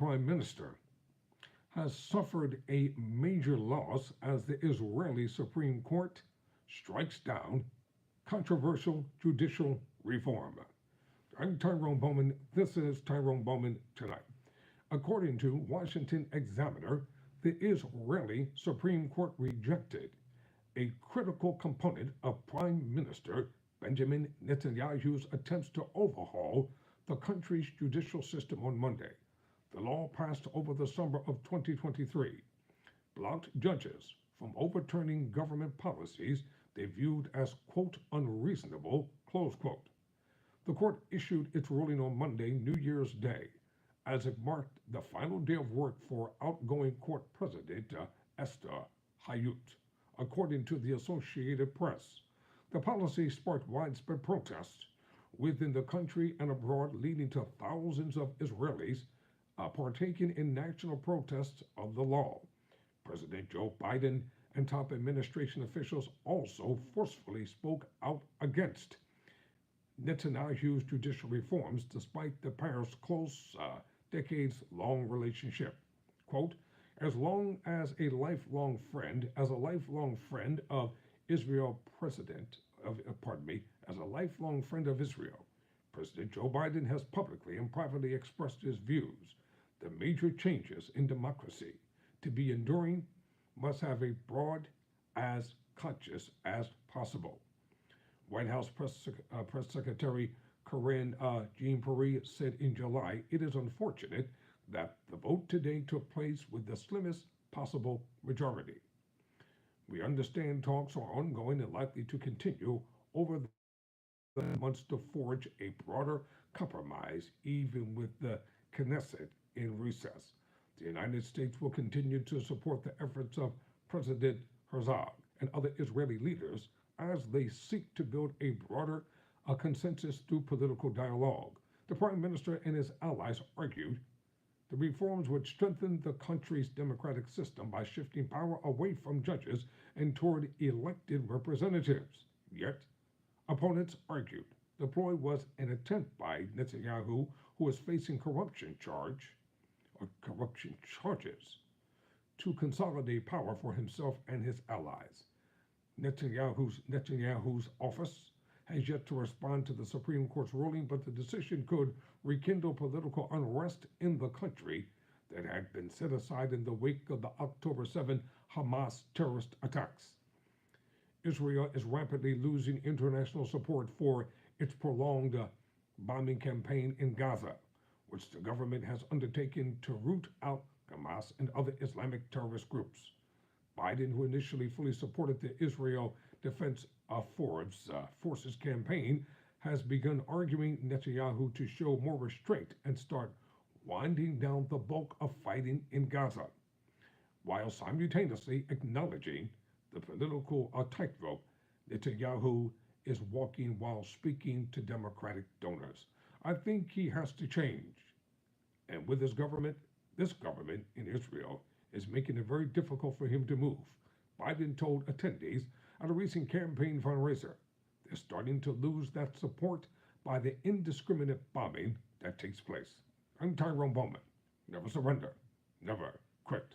Prime Minister has suffered a major loss as the Israeli Supreme Court strikes down controversial judicial reform. I'm Tyrone Bowman. This is Tyrone Bowman Tonight. According to Washington Examiner, the Israeli Supreme Court rejected a critical component of Prime Minister Benjamin Netanyahu's attempts to overhaul the country's judicial system on Monday. The law passed over the summer of 2023 blocked judges from overturning government policies they viewed as, quote, unreasonable, close quote. The court issued its ruling on Monday, New Year's Day, as it marked the final day of work for outgoing court president Esther Hayut, according to the Associated Press. The policy sparked widespread protests within the country and abroad, leading to thousands of Israelis partaking in national protests of the law. President Joe Biden and top administration officials also forcefully spoke out against Netanyahu's judicial reforms despite the pair's close decades-long relationship. Quote, as a lifelong friend of Israel, as a lifelong friend of Israel, President Joe Biden has publicly and privately expressed his views. The major changes in democracy to be enduring must have a broad as conscious as possible. White House Press Secretary Karine Jean-Pierre said in July, it is unfortunate that the vote today took place with the slimmest possible majority. We understand talks are ongoing and likely to continue over the months to forge a broader compromise, even with the Knesset in recess. The United States will continue to support the efforts of President Herzog and other Israeli leaders as they seek to build a broader consensus through political dialogue. The Prime Minister and his allies argued the reforms would strengthen the country's democratic system by shifting power away from judges and toward elected representatives. Yet, opponents argued the ploy was an attempt by Netanyahu, who is facing corruption charges, to consolidate power for himself and his allies. Netanyahu's office has yet to respond to the Supreme Court's ruling, but the decision could rekindle political unrest in the country that had been set aside in the wake of the October 7 Hamas terrorist attacks. Israel is rapidly losing international support for its prolonged bombing campaign in Gaza, which the government has undertaken to root out Hamas and other Islamic terrorist groups. Biden, who initially fully supported the Israel Defense Forces campaign, has begun arguing Netanyahu to show more restraint and start winding down the bulk of fighting in Gaza, while simultaneously acknowledging the political tightrope Netanyahu is walking while speaking to Democratic donors. I think he has to change. And with his government, this government in Israel is making it very difficult for him to move. Biden told attendees at a recent campaign fundraiser they're starting to lose that support by the indiscriminate bombing that takes place. I'm Tyrone Bowman. Never surrender. Never quit.